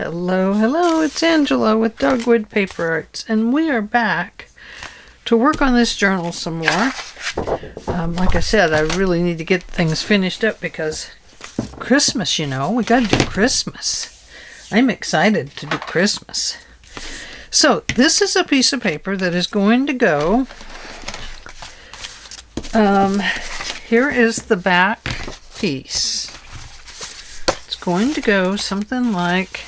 Hello, hello, it's Angela with Dogwood Paper Arts, and we are back to work on this journal some more. Like I said, I really need to get things finished up because Christmas, you know, we gotta do Christmas. I'm excited to do Christmas. So, this is a piece of paper that is going to go, here is the back piece. It's going to go something like,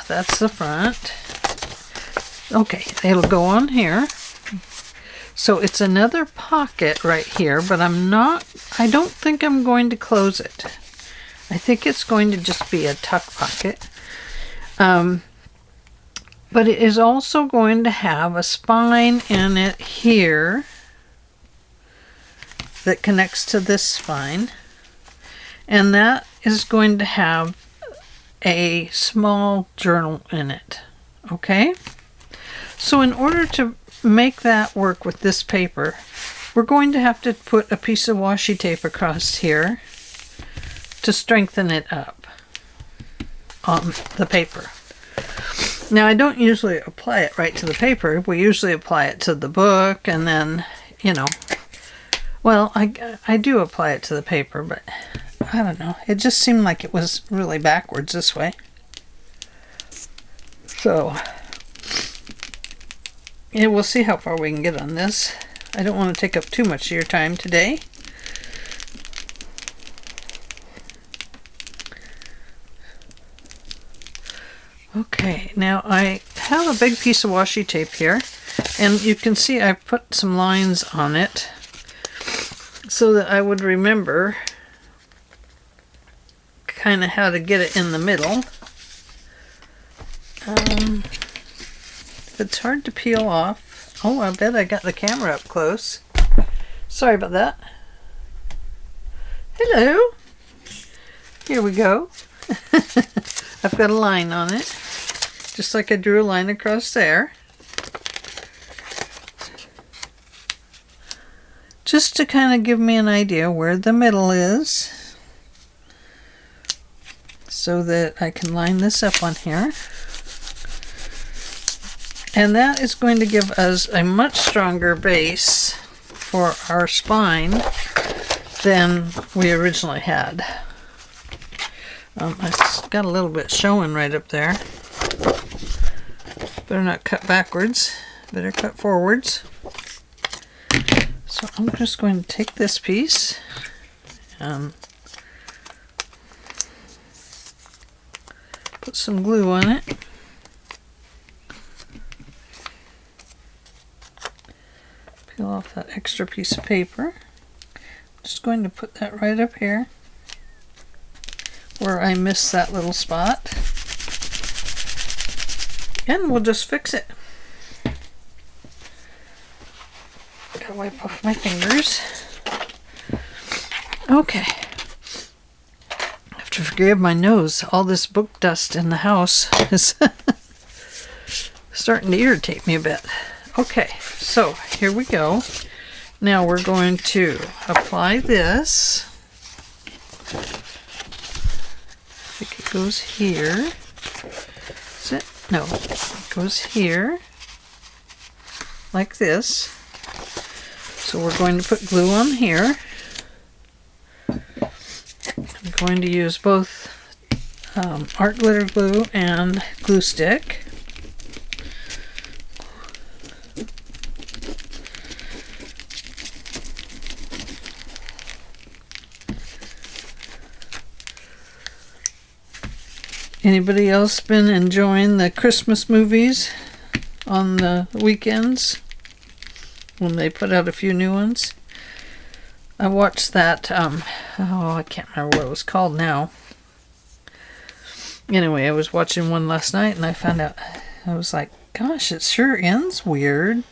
that's the front. Okay, it'll go on here. So it's another pocket right here, but I don't think I'm going to close it. I think it's going to just be a tuck pocket. But it is also going to have a spine in it here that connects to this spine. And that is going to have a small journal in it. Okay? So in order to make that work with this paper, we're going to have to put a piece of washi tape across here to strengthen it up on the paper. Now, I don't usually apply it right to the paper. We usually apply it to the book and then, you know, well, I do apply it to the paper, but I don't know. It just seemed like it was really backwards this way. So, yeah, we'll see how far we can get on this. I don't want to take up too much of your time today. Okay, now I have a big piece of washi tape here, and you can see I put some lines on it so that I would remember kind of how to get it in the middle. It's hard to peel off. Oh, I bet I got the camera up close. Sorry about that. Hello. Here we go. I've got a line on it, just like I drew a line across there. Just to kind of give me an idea where the middle is, so that I can line this up on here. And that is going to give us a much stronger base for our spine than we originally had. I've got a little bit showing right up there. Better not cut backwards. Better cut forwards. So I'm just going to take this piece and put some glue on it. Peel off that extra piece of paper. Just going to put that right up here where I missed that little spot. And we'll just fix it. Gotta wipe off my fingers. Okay. I have to forgive my nose. All this book dust in the house is starting to irritate me a bit. Okay, so here we go. Now we're going to apply this. I think it goes here. Is it? No, it goes here. Like this. So we're going to put glue on here. I'm going to use both art glitter glue and glue stick. Anybody else been enjoying the Christmas movies on the weekends when they put out a few new ones? I watched that, I can't remember what it was called now. Anyway, I was watching one last night and I found out, I was like, gosh, it sure ends weird.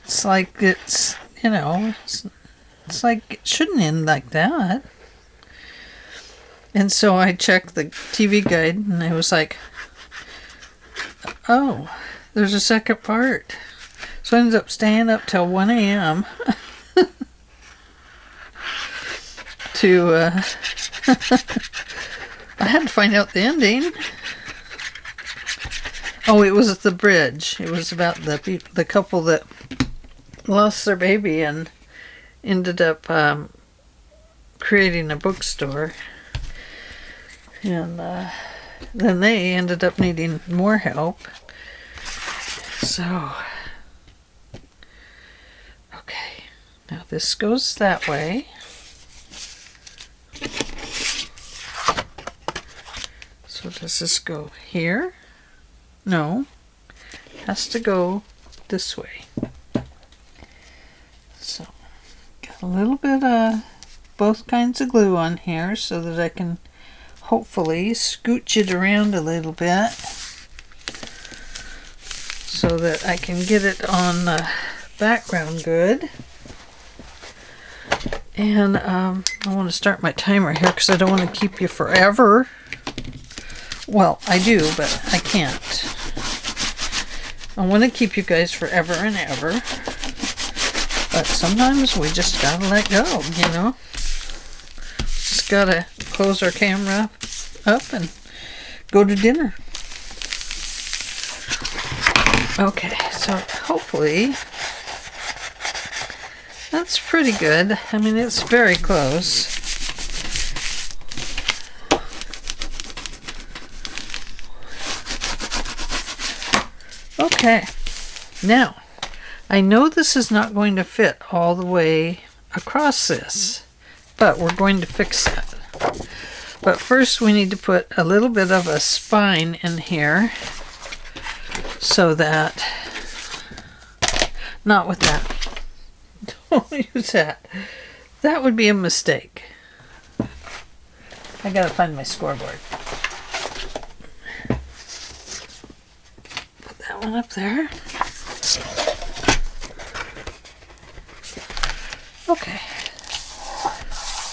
It's like it's, you know, it's like it shouldn't end like that. And so I checked the TV guide and I was like, oh, there's a second part. So I ended up staying up till 1 a.m. to I had to find out the ending. Oh, it was the bridge. It was about the couple that lost their baby and ended up creating a bookstore. And then they ended up needing more help. So, okay. Now this goes that way. So does this go here? No. It has to go this way. So, got a little bit of both kinds of glue on here so that I can hopefully scooch it around a little bit so that I can get it on the background good. And I want to start my timer here because I don't want to keep you forever. Well, I do, but I can't. I want to keep you guys forever and ever. But sometimes we just gotta let go, you know? Just gotta close our camera up and go to dinner. Okay, so hopefully that's pretty good. I mean, it's very close. Okay, now I know this is not going to fit all the way across this, but we're going to fix that. But first we need to put a little bit of a spine in here so that, not with that, don't use that. That would be a mistake. I gotta find my scoreboard. Put that one up there. Okay.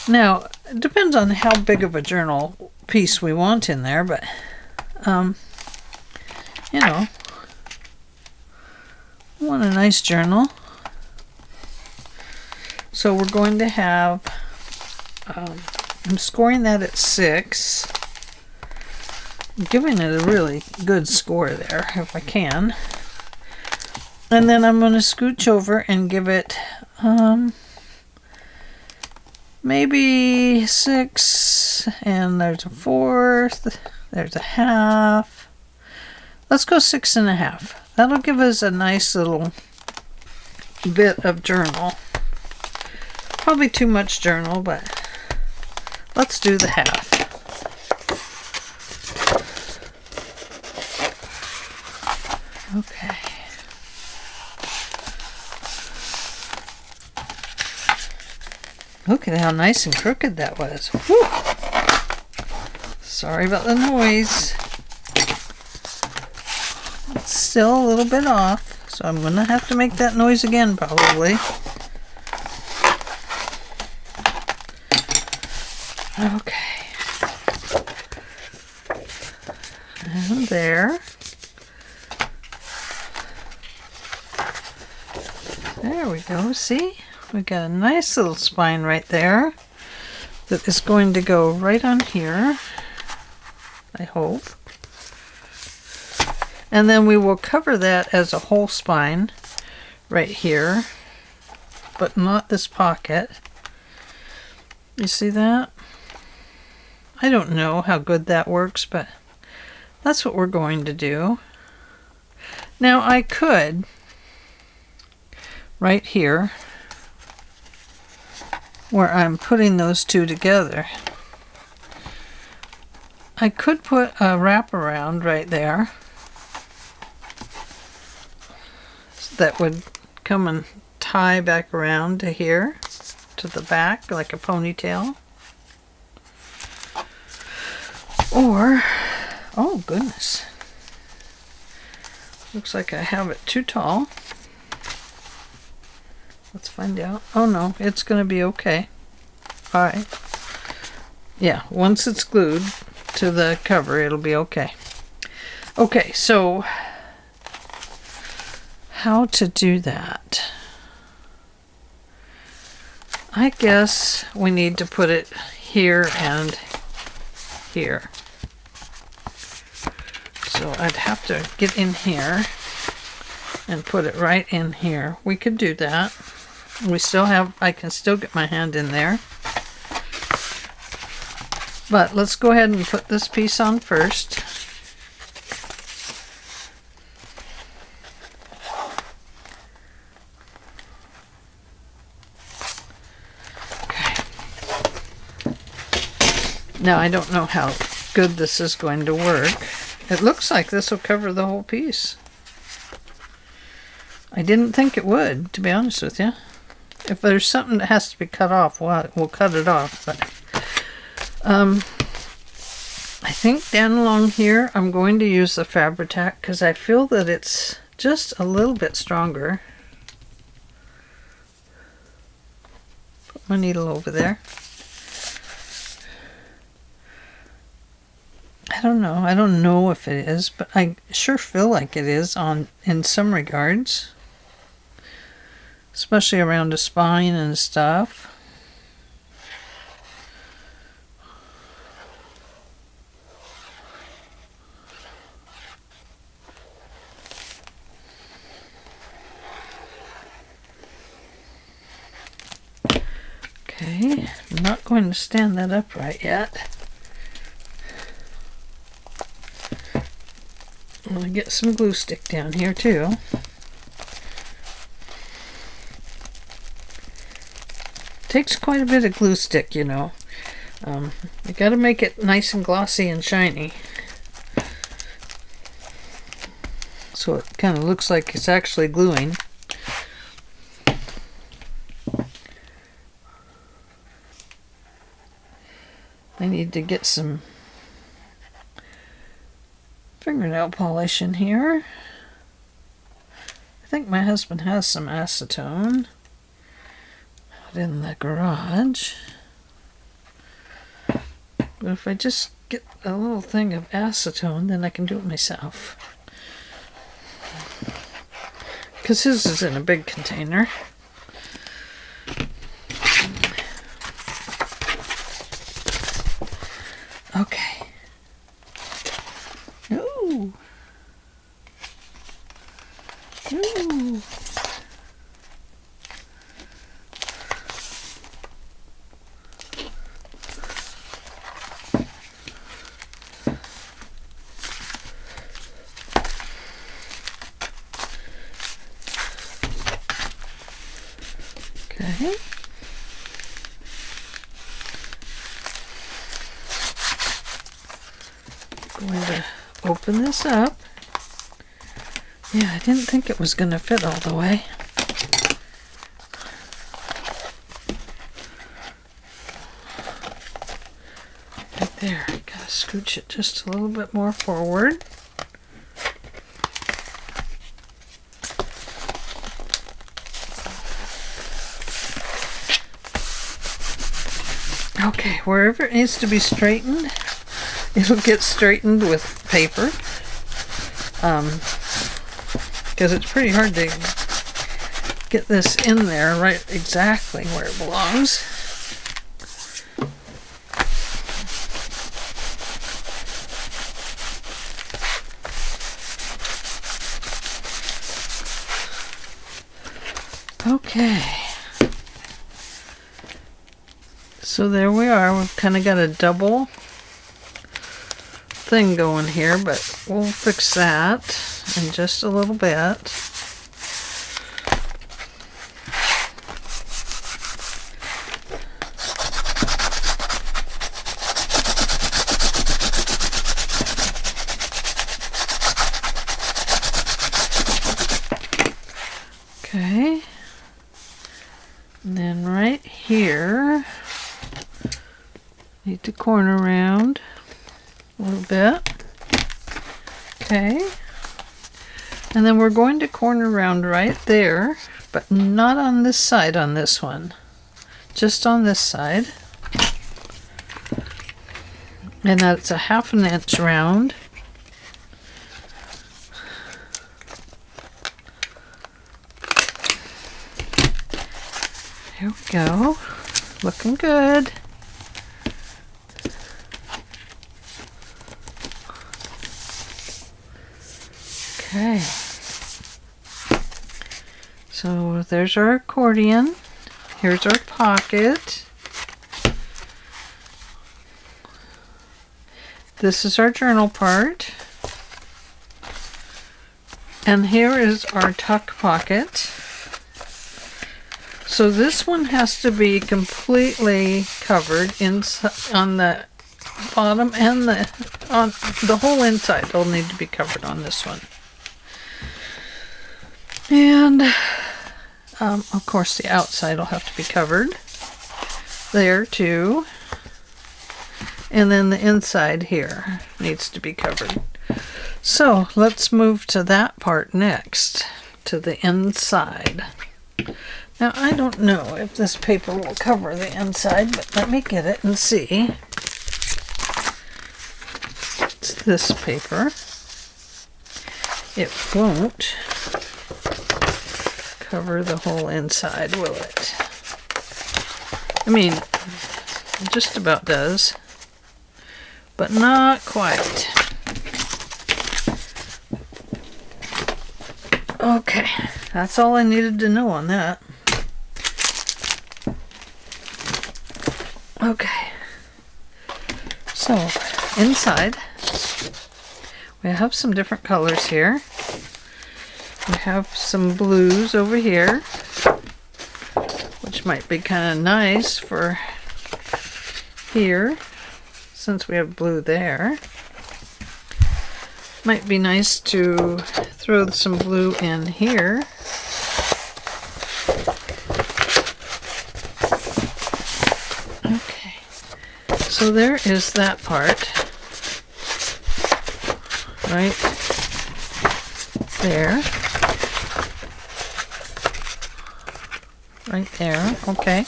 Now, it depends on how big of a journal piece we want in there, but, you know, I want a nice journal. So we're going to have, I'm scoring that at 6. I'm giving it a really good score there, if I can. And then I'm going to scooch over and give it, maybe 6, and there's a 4th, there's a half. Let's go 6.5. That'll give us a nice little bit of journal. Probably too much journal, but let's do the half. Okay. Look at how nice and crooked that was. Whew. Sorry about the noise. It's still a little bit off, so I'm going to have to make that noise again probably. Okay. And there. There we go, see? We got a nice little spine right there that is going to go right on here, I hope. And then we will cover that as a whole spine right here, but not this pocket. You see that? I don't know how good that works, but that's what we're going to do. Now I could, right here, where I'm putting those two together, I could put a wraparound right there that would come and tie back around to here, to the back, like a ponytail. Or, oh goodness, looks like I have it too tall. Let's find out. Oh no, it's going to be okay. Alright. Yeah, once it's glued to the cover, it'll be okay. Okay, so how to do that? I guess we need to put it here and here. So I'd have to get in here and put it right in here. We could do that. I can still get my hand in there. But let's go ahead and put this piece on first. Okay. Now I don't know how good this is going to work. It looks like this will cover the whole piece. I didn't think it would, to be honest with you. If there's something that has to be cut off, well, we'll cut it off. But I think down along here, I'm going to use the Fabri-Tac because I feel that it's just a little bit stronger. Put my needle over there. I don't know. I don't know if it is, but I sure feel like it is in some regards. Especially around the spine and stuff. Okay, I'm not going to stand that upright yet. I'm going to get some glue stick down here too. Takes quite a bit of glue stick, you know. You got to make it nice and glossy and shiny. So it kind of looks like it's actually gluing. I need to get some fingernail polish in here. I think my husband has some acetone out in the garage. But if I just get a little thing of acetone, then I can do it myself. Because his is in a big container. Okay. Ooh. Ooh. Okay. Going to open this up. Yeah, I didn't think it was going to fit all the way. Right there. Gotta scooch it just a little bit more forward. Okay, wherever it needs to be straightened, it'll get straightened with paper. Because it's pretty hard to get this in there right exactly where it belongs. Okay. So there we are. We've kind of got a double thing going here, but we'll fix that in just a little bit. Okay. And then right here, need to corner around a little bit. Okay. And then we're going to corner around right there, but not on this side on this one. Just on this side. And that's a 1/2 inch round. Here we go. Looking good. Okay. So there's our accordion. Here's our pocket. This is our journal part. And here is our tuck pocket. So this one has to be completely covered on the bottom and on the whole inside will need to be covered on this one. And of course the outside will have to be covered there too. And then the inside here needs to be covered. So let's move to that part next, to the inside. Now I don't know if this paper will cover the inside, but let me get it and see. It's this paper. It won't cover the whole inside, will it? I mean, it just about does, but not quite. Okay, that's all I needed to know on that. Okay, so inside we have some different colors here. We have some blues over here, which might be kind of nice for here, since we have blue there. Might be nice to throw some blue in here. Okay, so there is that part right there. Right there. Okay,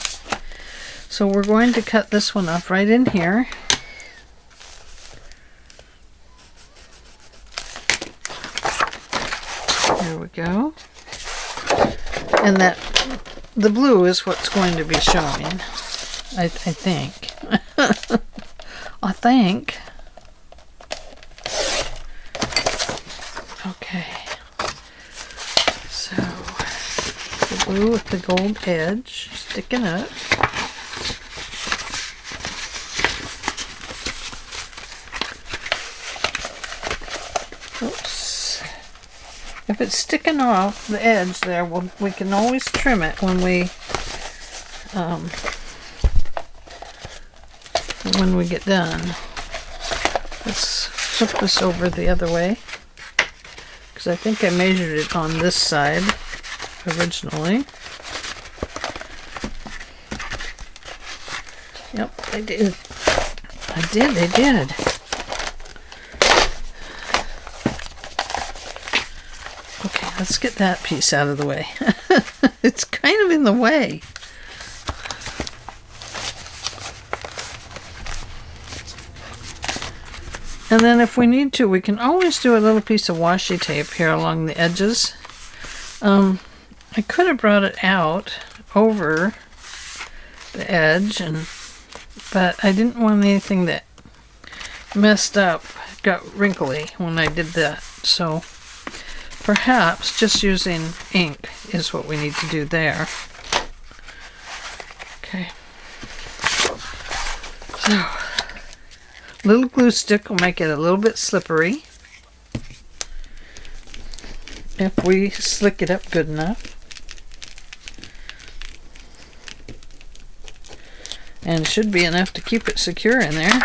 so we're going to cut this one off right in here. There we go. And that the blue is what's going to be showing, I think. I think. Okay. So the blue with the gold edge sticking up. Oops. If it's sticking off the edge there, we can always trim it when we get done. Let's flip this over the other way, because I think I measured it on this side originally. Yep, I did. I did. Okay, let's get that piece out of the way. It's kind of in the way. And then if we need to, we can always do a little piece of washi tape here along the edges. I could have brought it out over the edge, but I didn't want anything that messed up, got wrinkly when I did that. So perhaps just using ink is what we need to do there. Okay. So a little glue stick will make it a little bit slippery if we slick it up good enough. And should be enough to keep it secure in there.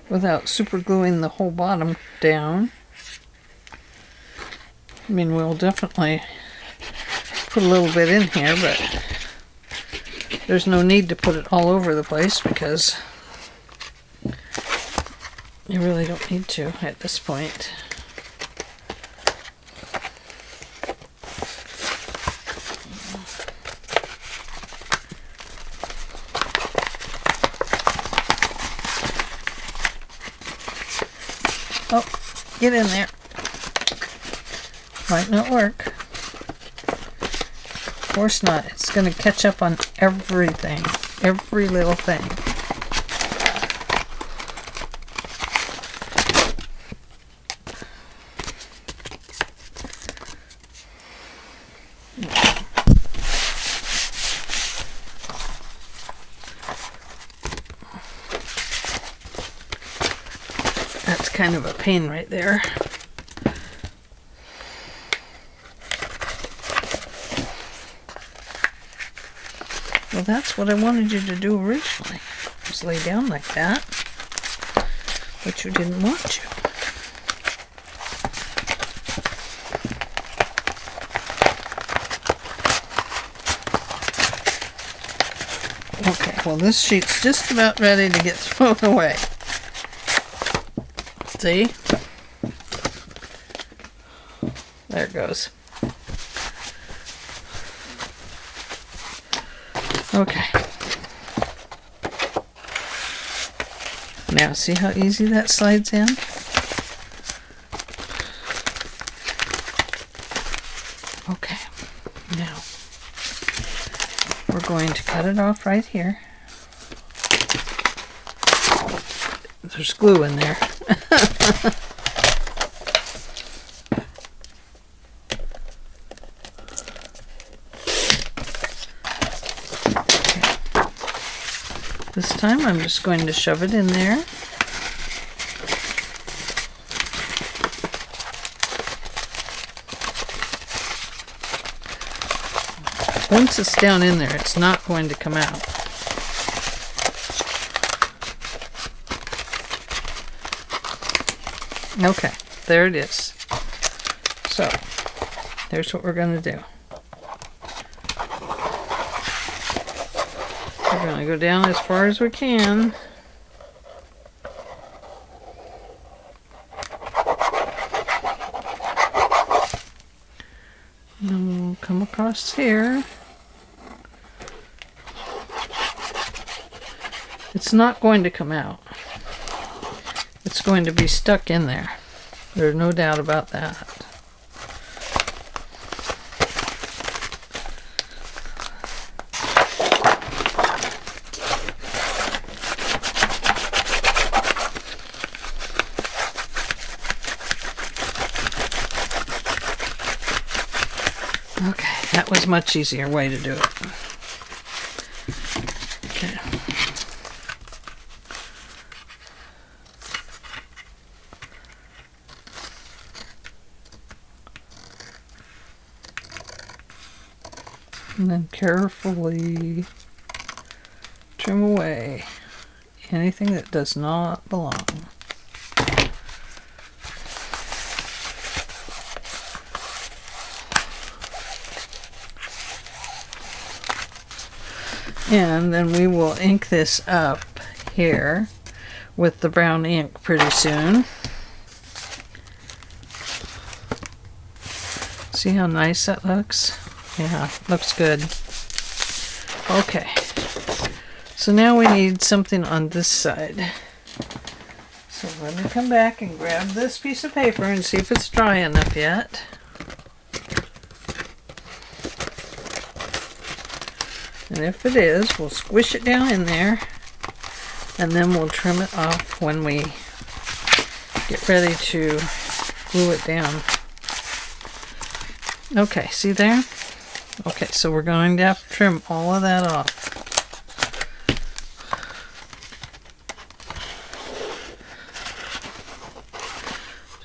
Without super gluing the whole bottom down. I mean, we'll definitely put a little bit in here, but there's no need to put it all over the place because you really don't need to at this point. Oh, get in there. Might not work. course not. It's going to catch up on everything, every little thing. That's kind of a pain right there. Well, that's what I wanted you to do originally, was lay down like that, but you didn't want to. Okay, well this sheet's just about ready to get thrown away. See? There it goes. Okay. Now see how easy that slides in? Okay. Now we're going to cut it off right here. There's glue in there. This time I'm just going to shove it in there. Once it's down in there, it's not going to come out. Okay, there it is. So, here's what we're going to do. We're going to go down as far as we can. And then we'll come across here. It's not going to come out. It's going to be stuck in there. There's no doubt about that. Okay, that was a much easier way to do it. Okay. And then carefully trim away anything that does not belong. And then we will ink this up here with the brown ink pretty soon. See how nice that looks? Yeah, looks good. Okay, so now we need something on this side. So let me come back and grab this piece of paper and see if it's dry enough yet. And if it is, we'll squish it down in there, and then we'll trim it off when we get ready to glue it down. Okay, see there? Okay, so we're going to have to trim all of that off.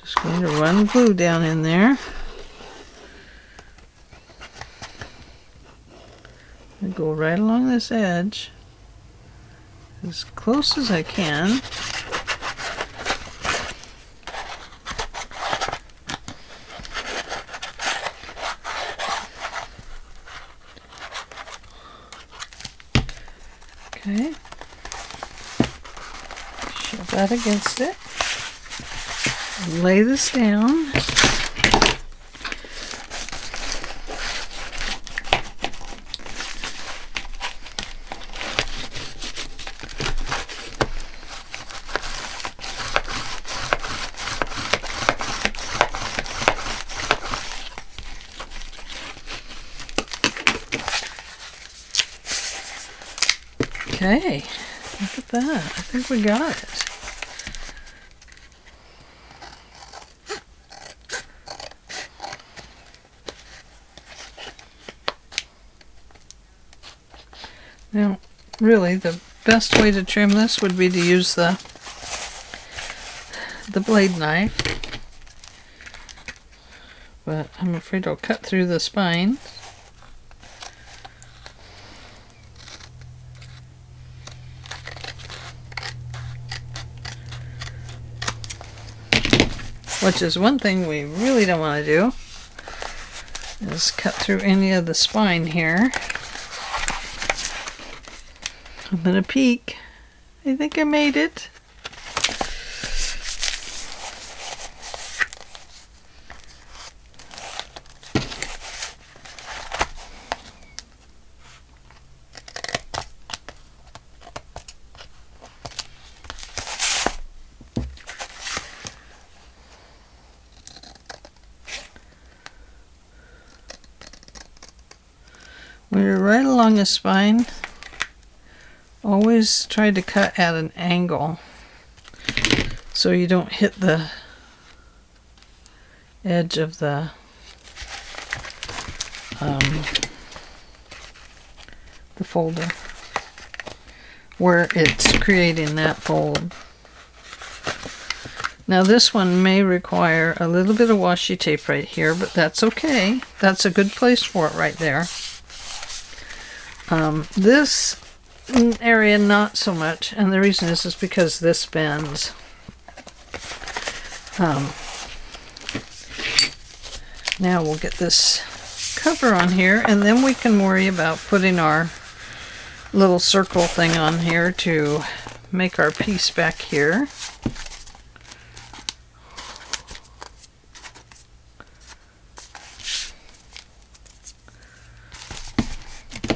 Just going to run glue down in there. And go right along this edge as close as I can. Okay, shove that against it, and lay this down. Okay, look at that. I think we got it. Now, really, the best way to trim this would be to use the blade knife, but I'm afraid I'll cut through the spine. Which is one thing we really don't want to do, is cut through any of the spine here. I'm gonna peek. I think I made it. When you're right along the spine, always try to cut at an angle so you don't hit the edge of the folder where it's creating that fold. Now this one may require a little bit of washi tape right here, but that's okay. That's a good place for it right there. This area not so much, and the reason is because this bends. Now we'll get this cover on here, and then we can worry about putting our little circle thing on here to make our piece back here.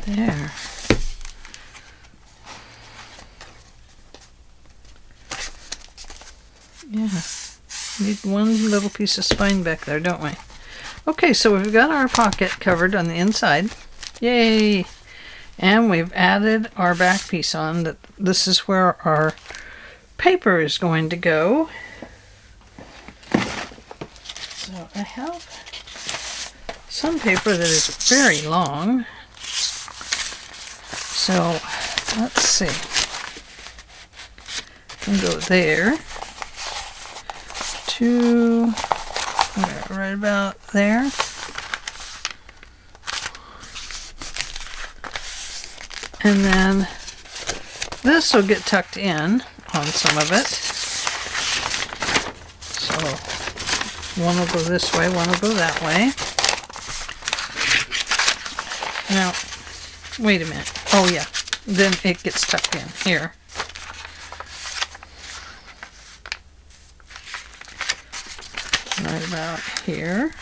There. Yeah, need one little piece of spine back there, don't we? Okay, so we've got our pocket covered on the inside. Yay! And we've added our back piece on. That this is where our paper is going to go. So I have some paper that is very long. So let's see. I can go there to right about there. And then this will get tucked in on some of it. So one will go this way, one will go that way. Now, wait a minute. Oh yeah, then it gets tucked in here. Right about here.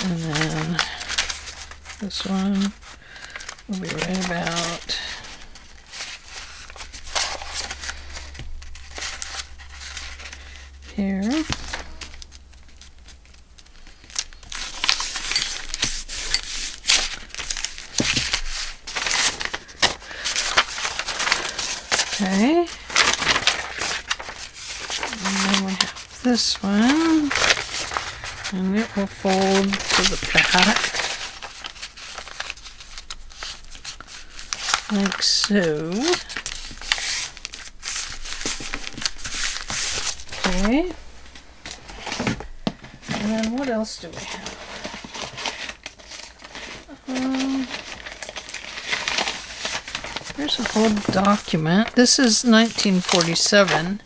And then this one will be right about here. Okay. And then we have this one. And it will fold to the back. Like so. Okay. And then what else do we have? Here's an old document. This is 1947,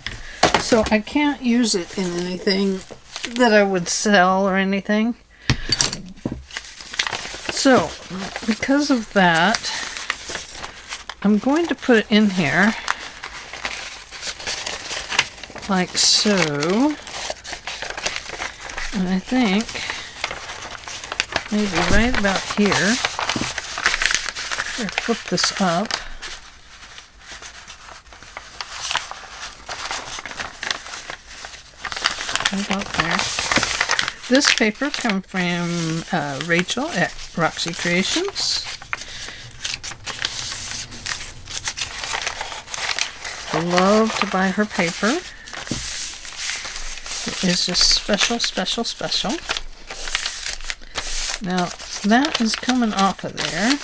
so I can't use it in anything that I would sell or anything. So, because of that, I'm going to put it in here like so. And I think maybe right about here. Here, flip this up. About there. This paper comes from Rachel at Roxy Creations. I love to buy her paper. It is just special, special, special. Now, that is coming off of there.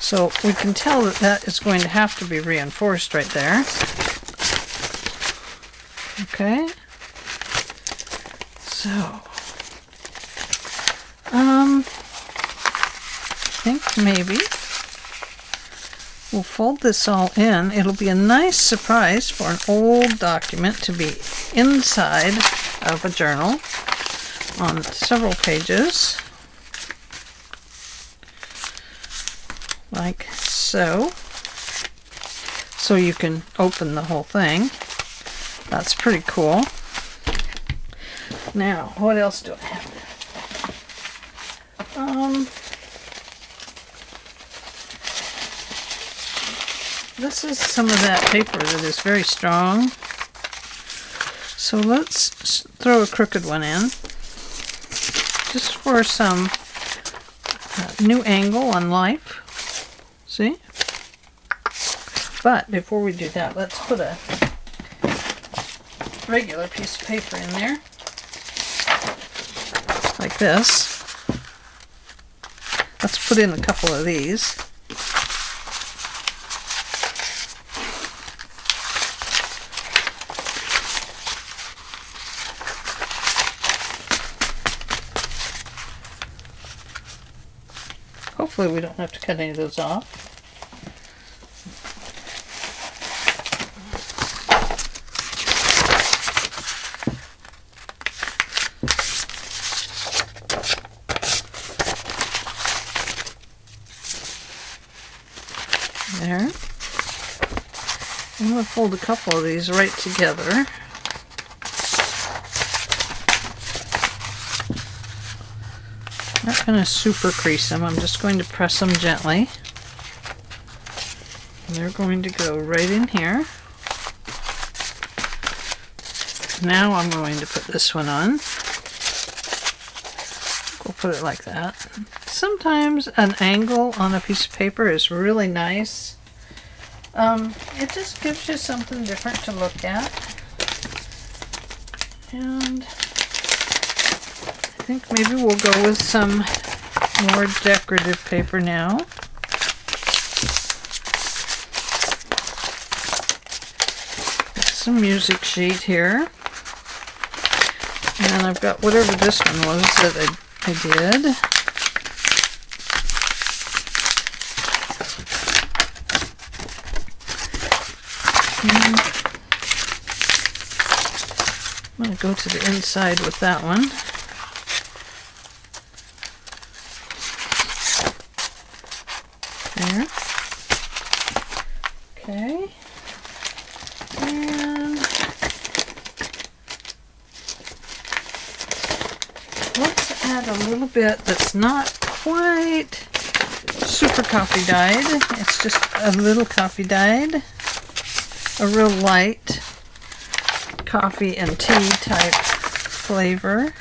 So we can tell that that is going to have to be reinforced right there. Okay. So, I think maybe we'll fold this all in. It'll be a nice surprise for an old document to be inside of a journal on several pages. Like so. So you can open the whole thing. That's pretty cool. Now, what else do I have? This is some of that paper that is very strong. So let's throw a crooked one in. Just for some new angle on life. See? But before we do that, let's put a regular piece of paper in there. Like this. Let's put in a couple of these. Hopefully we don't have to cut any of those off. There. I'm going to fold a couple of these right together. I'm not going to super crease them. I'm just going to press them gently. And they're going to go right in here. Now I'm going to put this one on. We'll put it like that. Sometimes an angle on a piece of paper is really nice. It just gives you something different to look at. And I think maybe we'll go with some more decorative paper now. Got some music sheet here. And I've got whatever this one was that I did. And I'm going to go to the inside with that one. There. Okay. And let's add a little bit that's not quite super coffee dyed. It's just a little coffee dyed. A real light coffee and tea type flavor.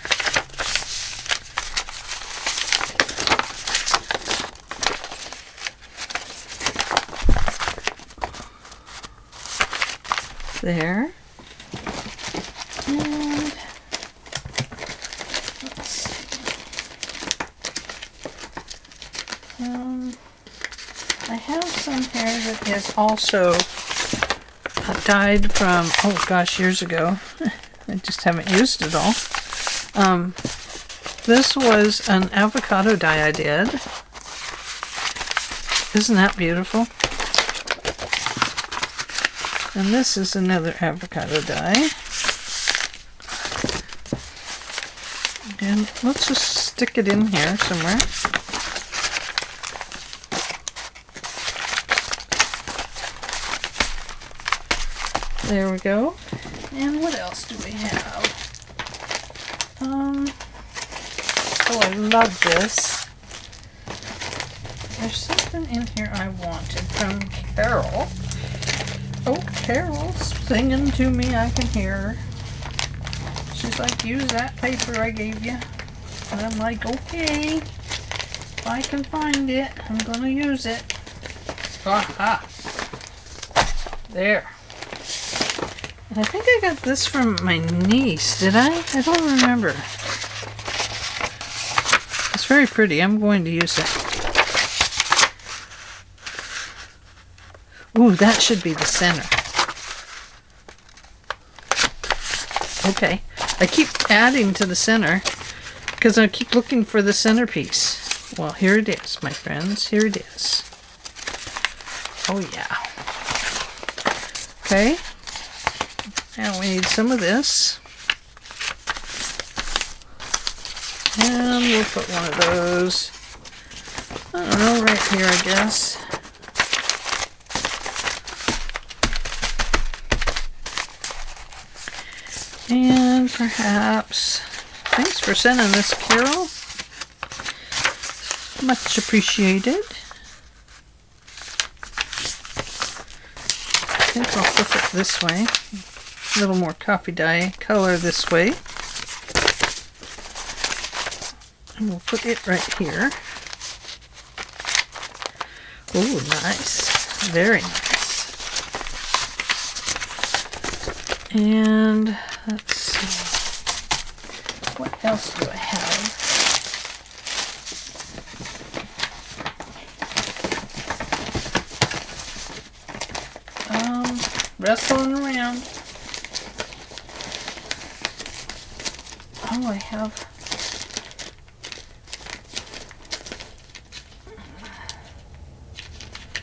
There. And let's see. I have some here that is also dyed from, oh gosh, years ago. I just haven't used it all. This was an avocado dye I did. Isn't that beautiful? And this is another avocado dye. And let's just stick it in here somewhere. There we go. And what else do we have? Oh, I love this. There's something in here I wanted from Carol. Oh, Carol's singing to me, I can hear her. she's like, use that paper I gave you. And I'm like, okay, if I can find it, I'm gonna use it. Aha! There. And I think I got this from my niece, did I? I don't remember. It's very pretty. I'm going to use it. Ooh, that should be the center. Okay. I keep adding to the center because I keep looking for the centerpiece. Well, here it is, my friends. Here it is. Oh, yeah. Okay. Now we need some of this. And we'll put one of those, I don't know, right here, I guess. And perhaps, thanks for sending this, Carol. Much appreciated. I think I'll flip it this way. A little more coffee dye color this way. And we'll put it right here. Oh, nice. Very nice. And let's see. What else do I have? Wrestling around. Oh, I have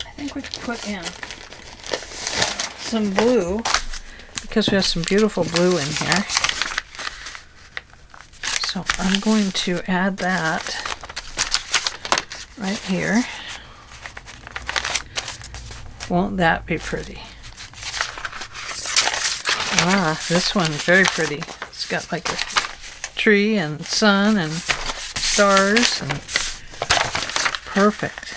I think we could put in some blue because we have some beautiful blue in here. So I'm going to add that right here. Won't that be pretty? Ah, this one, very pretty. It's got like a tree and sun and stars and perfect.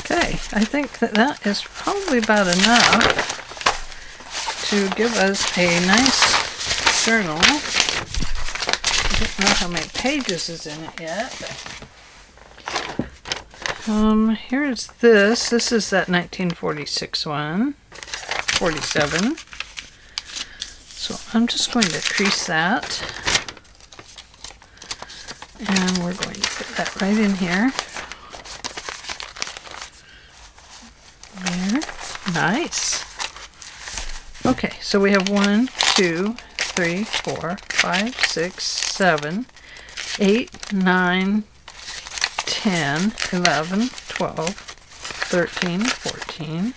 Okay, I think that is probably about enough to give us a nice journal. I don't know how many pages is in it yet, but here's this. This is that 1946 one. 47. So I'm just going to crease that. And we're going to put that right in here. There. Nice. Okay, so we have 1, 2, 3, 4, 5, 6, 7, 8, 9, 10, 11, 12, 13, 14,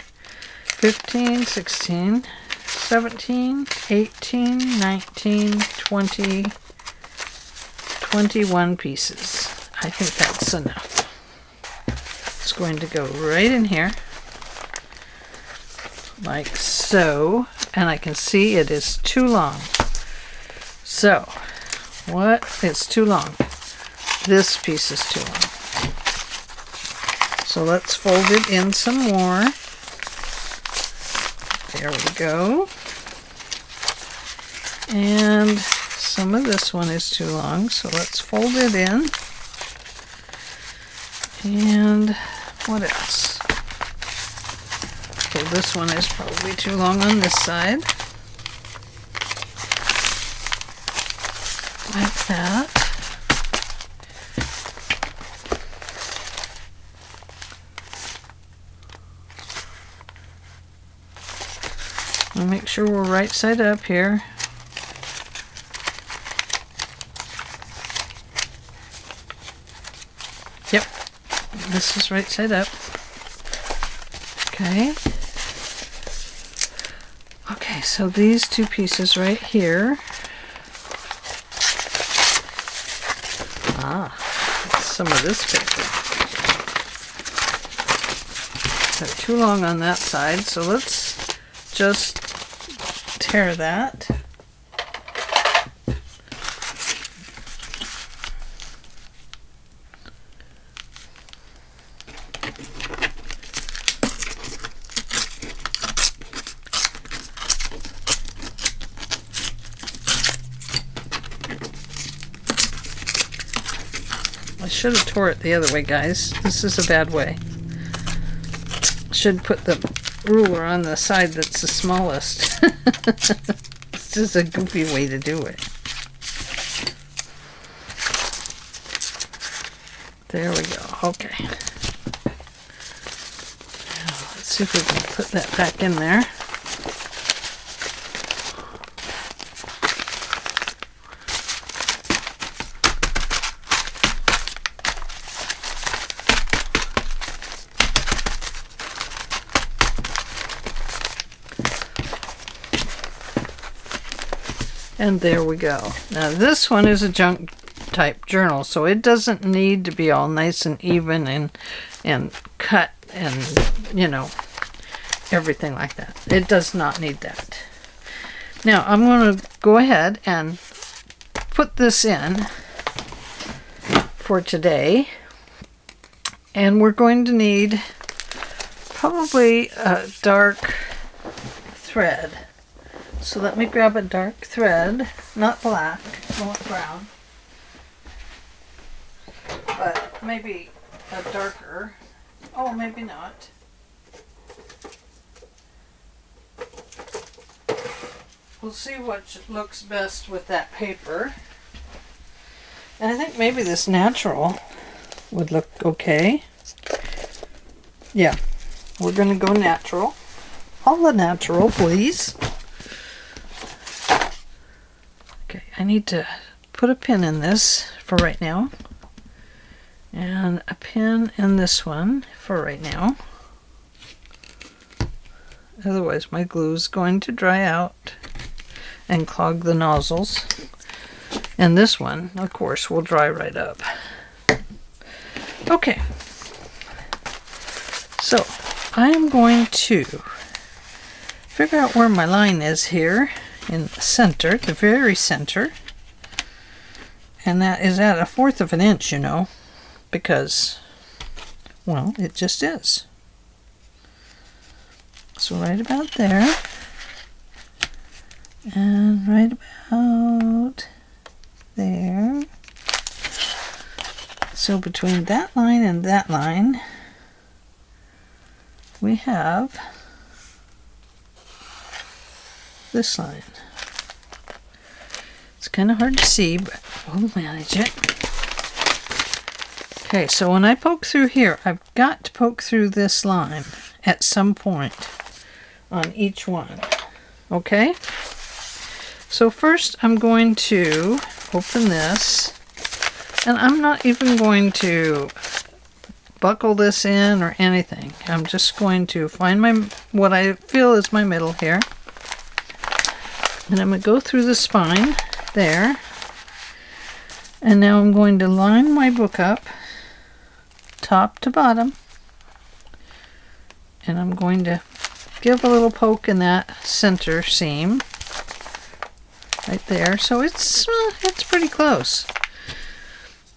15, 16, 17, 18, 19, 20, 21 pieces. I think that's enough. It's going to go right in here, like so, and I can see it is too long. So, what? It's too long. This piece is too long. So let's fold it in some more. There we go. And some of this one is too long, so let's fold it in. And what else? Okay, this one is probably too long on this side. Like that. I'll make sure we're right side up here. Yep, this is right side up. Okay. Okay, so these two pieces right here. Ah, some of this paper. They're too long on that side, so let's just tear that. I should have tore it the other way, guys. This is a bad way. Should put the ruler on the side that's the smallest. It's just a goofy way to do it. There we go. Okay. Now, let's see if we can put that back in there. And there we go. Now this one is a junk type journal, so it doesn't need to be all nice and even and cut and, you know, everything like that. It does not need that. Now I'm going to go ahead and put this in for today, and we're going to need probably a dark thread. So let me grab a dark thread, not black, I want brown, but maybe a darker, oh maybe not. We'll see what looks best with that paper. And I think maybe this natural would look okay. Yeah, we're going to go natural. All the natural, please. Okay, I need to put a pin in this for right now, and a pin in this one for right now. Otherwise my glue is going to dry out and clog the nozzles. And this one, of course, will dry right up. Okay, so I am going to figure out where my line is here. In the center, the very center, and that is at 1/4 of an inch, you know, because, well, it just is. So right about there, and right about there. So between that line and that line, we have this line. It's kind of hard to see, but we'll manage it. Okay, so when I poke through here, I've got to poke through this line at some point on each one. Okay? So first I'm going to open this, and I'm not even going to buckle this in or anything. I'm just going to find my what I feel is my middle here. And I'm going to go through the spine there. And now I'm going to line my book up top to bottom. And I'm going to give a little poke in that center seam right there. So it's pretty close.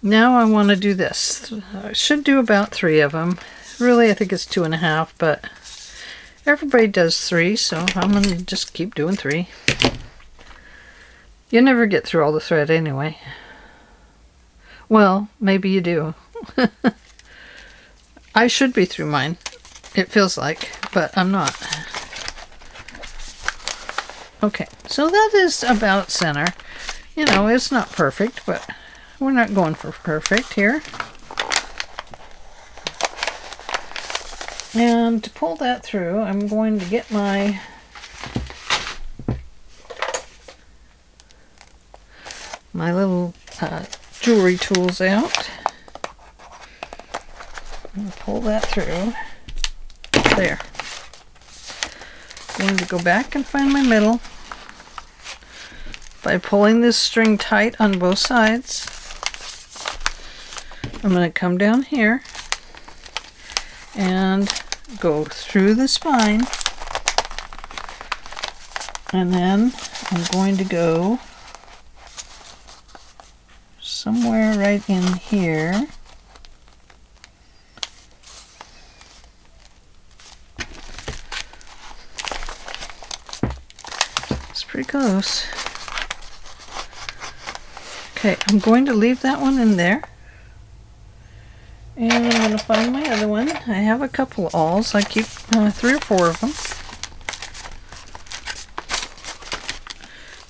Now I want to do this. I should do about 3 of them. Really, I think it's 2.5, but everybody does 3, so I'm going to just keep doing 3. You never get through all the thread anyway. Well, maybe you do. I should be through mine, it feels like, but I'm not. Okay, so that is about center. You know, it's not perfect, but we're not going for perfect here. And to pull that through, I'm going to get my little jewelry tools out. I'm going to pull that through. There. I'm going to go back and find my middle by pulling this string tight on both sides. I'm going to come down here and go through the spine, and then I'm going to go somewhere right in here. It's pretty close. Okay, I'm going to leave that one in there. to find my other one. I have a couple of awls. I keep 3 or 4 of them.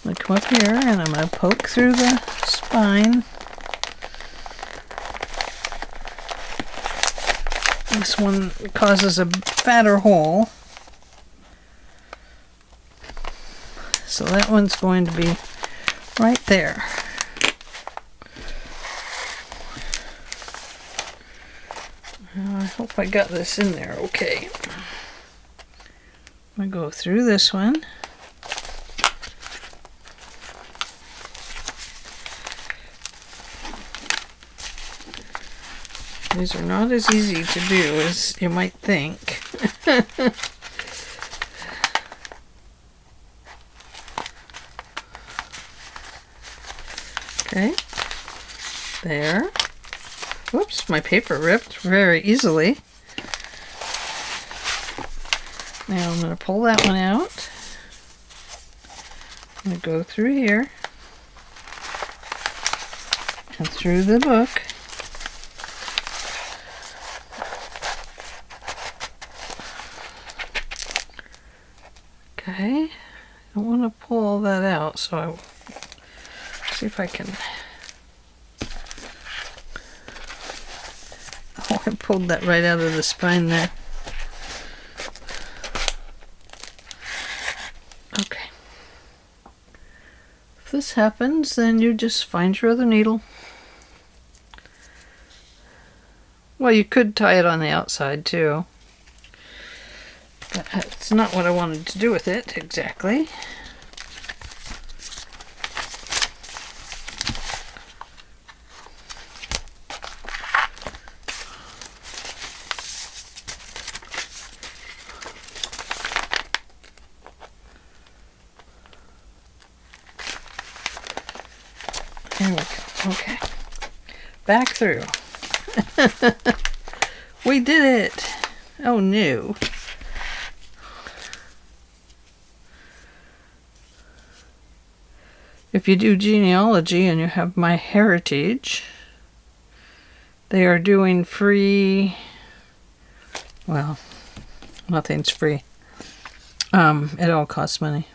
I'm going to come up here and I'm going to poke through the spine. This one causes a fatter hole. So that one's going to be right there. I hope I got this in there okay. I'm going to go through this one. These are not as easy to do as you might think. Okay, there. Whoops, my paper ripped very easily. Now I'm going to pull that one out. I'm going to go through here and through the book. Okay, I don't want to pull all that out, so I'll see if I can. Oh, I pulled that right out of the spine there. Okay. If this happens, then you just find your other needle. Well, you could tie it on the outside too. But that's not what I wanted to do with it exactly. There we go. Okay. Back through. We did it. Oh no. If you do genealogy and you have My Heritage, they are doing free, well, nothing's free. It all costs money.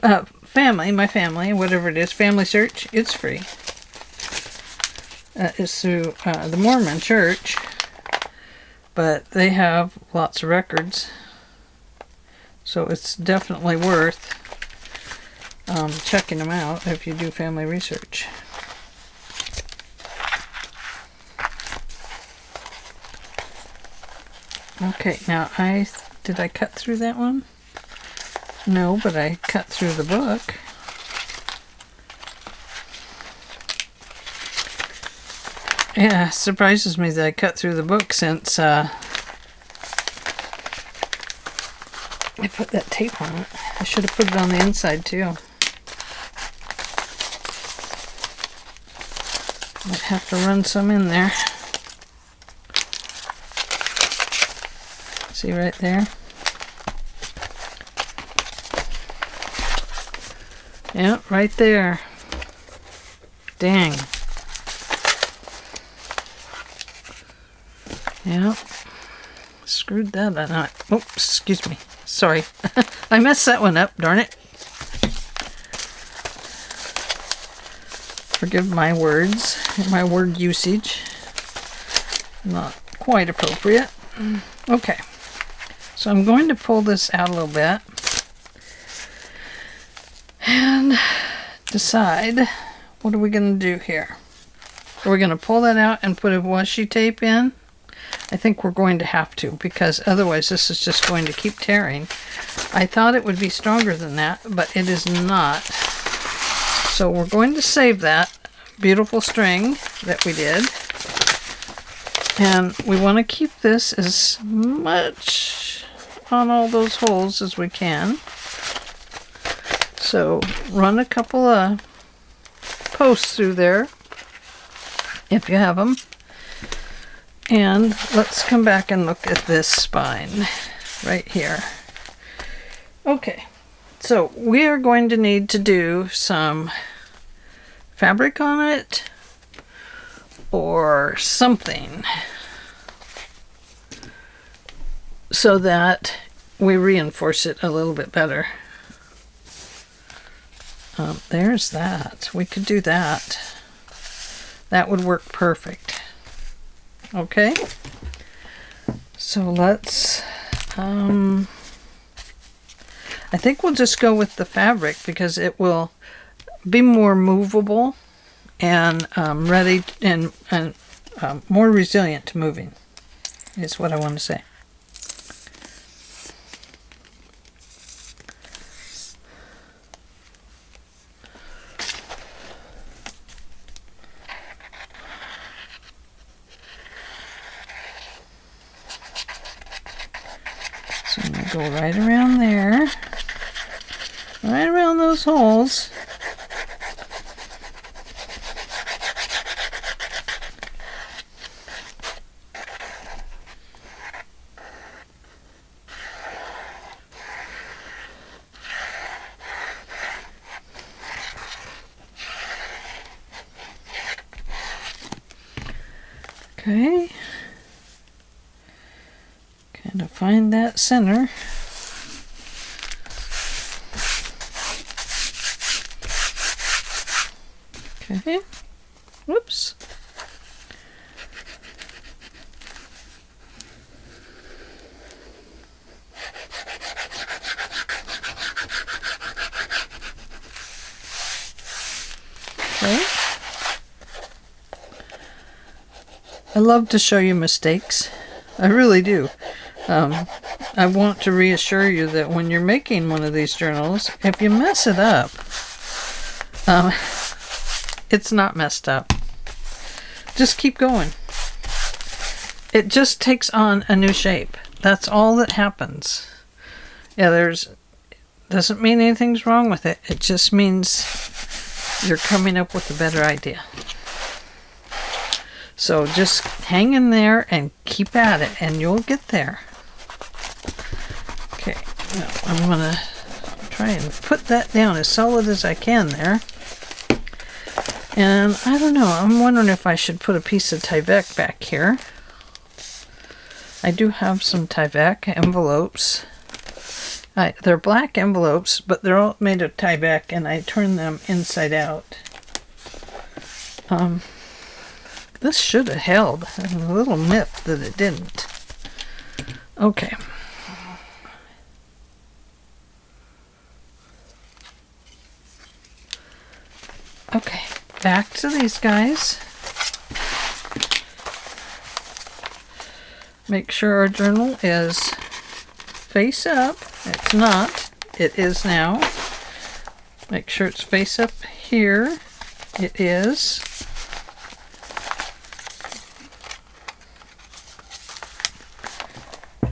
My family, whatever it is, Family Search, it's free. It's through the Mormon Church, but they have lots of records, so it's definitely worth checking them out if you do family research. Okay, now did I cut through that one? No, but I cut through the book. Yeah, it surprises me that I cut through the book since I put that tape on it. I should have put it on the inside too. Might have to run some in there. See right there? Yeah, right there. Dang. Yeah. Screwed that up. Oops, excuse me. Sorry. I messed that one up, darn it. Forgive my words, my word usage. Not quite appropriate. Okay. So I'm going to pull this out a little bit and decide what are we going to do here. Are we going to pull that out and put a washi tape in? I think we're going to have to, because otherwise this is just going to keep tearing. I thought it would be stronger than that, but it is not. So we're going to save that beautiful string that we did. And we want to keep this as much on all those holes as we can. So run a couple of posts through there, if you have them. And let's come back and look at this spine right here. Okay, so we are going to need to do some fabric on it, or something so that we reinforce it a little bit better. There's that. We could do that. That would work perfect. Okay. So let's, I think we'll just go with the fabric because it will be more movable and ready and more resilient to moving is what I want to say. So I'm going to go right around there, right around those holes. Okay, kind of find that center. Okay, whoops. Okay. I love to show you mistakes. I really do. I want to reassure you that when you're making one of these journals, if you mess it up, it's not messed up. Just keep going. It just takes on a new shape. That's all that happens. Yeah, doesn't mean anything's wrong with it. It just means you're coming up with a better idea. So just hang in there and keep at it and you'll get there. Okay, now I'm going to try and put that down as solid as I can there. And I don't know, I'm wondering if I should put a piece of Tyvek back here. I do have some Tyvek envelopes. They're black envelopes, but they're all made of Tyvek and I turn them inside out. This should have held. I'm a little miffed that it didn't. Okay. Okay, back to these guys. Make sure our journal is face up. It's not. It is now. Make sure it's face up here. It is.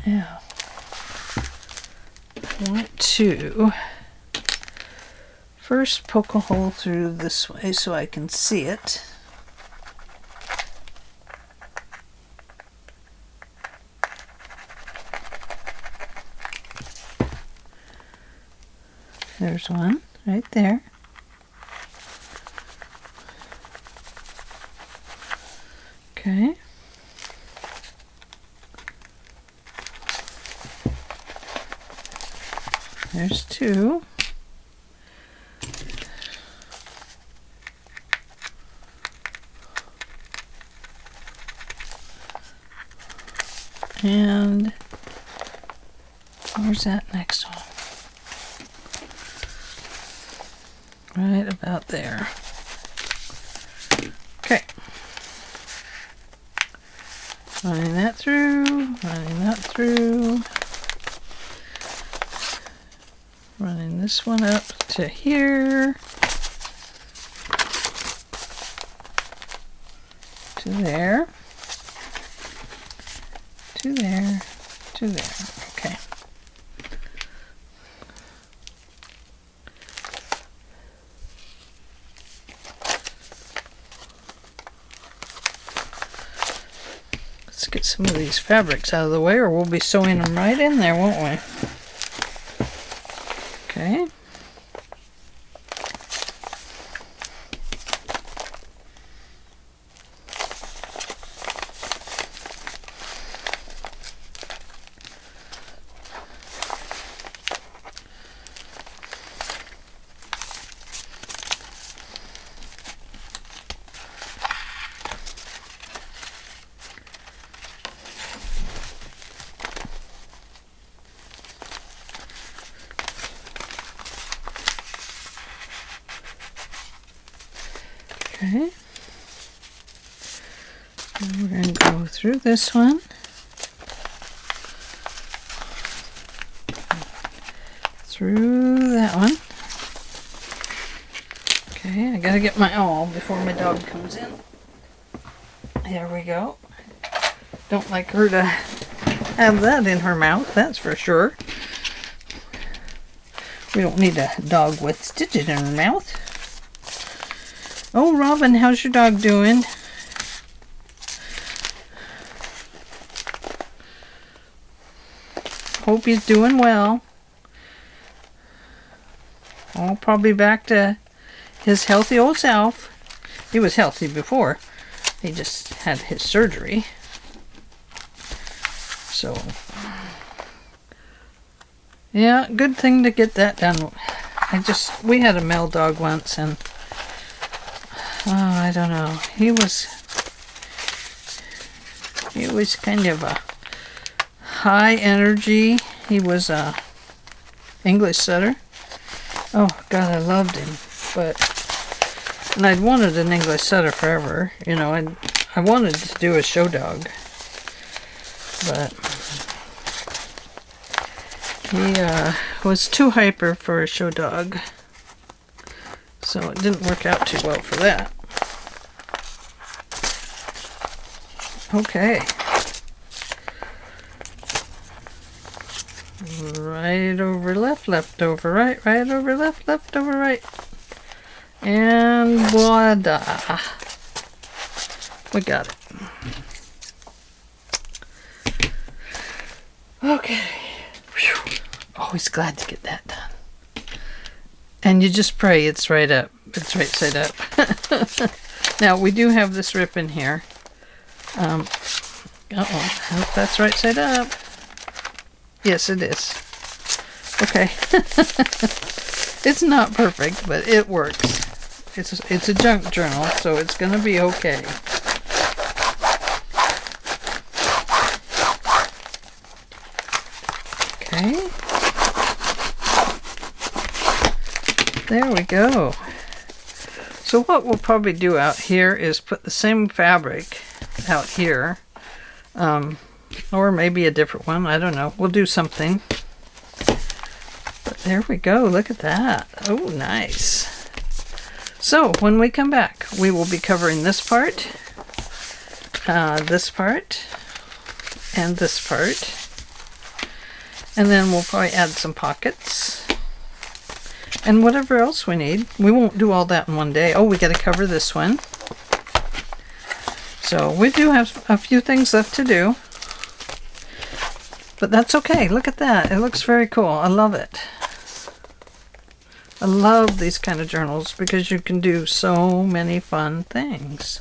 Now, I want to first poke a hole through this way so I can see it. There's one right there. Okay. There's two. And where's that next one? Right about there. Okay. Running that through, running that through. Running this one up to here. To there. To there. To there. Okay. Let's get some of these fabrics out of the way or we'll be sewing them right in there, won't we? Okay. Okay. And we're going to go through this one. Through that one. Okay, I gotta get my awl before my dog comes in. There we go. Don't like her to have that in her mouth, that's for sure. We don't need a dog with stitches in her mouth. Oh, Robin, how's your dog doing? Hope he's doing well. Oh, probably back to his healthy old self. He was healthy before. He just had his surgery. So, yeah, good thing to get that done. We had a male dog once, and I don't know. He was kind of a high energy. He was a English setter. Oh God, I loved him, and I'd wanted an English setter forever. You know, I wanted to do a show dog, but he was too hyper for a show dog, so it didn't work out too well for that. Okay. Right over left, left over right, right over left, left over right. And voila. We got it. Okay. Whew. Always glad to get that done. And you just pray it's right up. It's right side up. Now, we do have this rip in here. Hope that's right side up. Yes, it is. Okay. It's not perfect, but it works. It's a junk journal, so it's going to be okay. Okay. There we go. So what we'll probably do out here is put the same fabric out here. Or maybe a different one. I don't know. We'll do something. But there we go. Look at that. Oh, nice. So when we come back, we will be covering this part, and this part. And then we'll probably add some pockets. And whatever else we need. We won't do all that in one day. Oh, we got to cover this one. So we do have a few things left to do. But that's okay. Look at that. It looks very cool. I love it. I love these kind of journals because you can do so many fun things.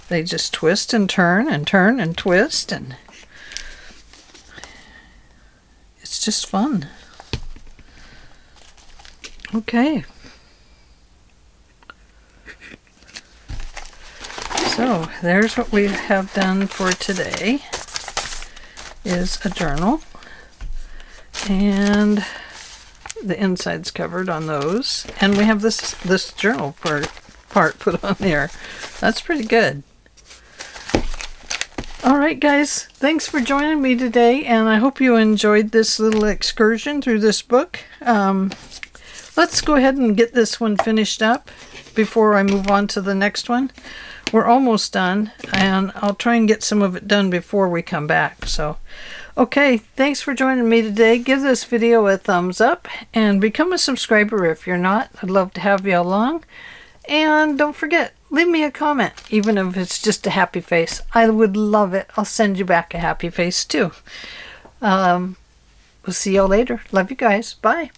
They just twist and turn and turn and twist, and it's just fun. Okay. So there's what we have done for today. Is a journal, and the inside's covered on those, and we have this journal part put on there. That's pretty good. All right, guys, thanks for joining me today, and I hope you enjoyed this little excursion through this book. Let's go ahead and get this one finished up before I move on to the next one. We're almost done, and I'll try and get some of it done before we come back. So, okay, thanks for joining me today. Give this video a thumbs up and become a subscriber if you're not. I'd love to have you along. And don't forget, leave me a comment, even if it's just a happy face. I would love it. I'll send you back a happy face too. We'll see y'all later. Love you guys. Bye.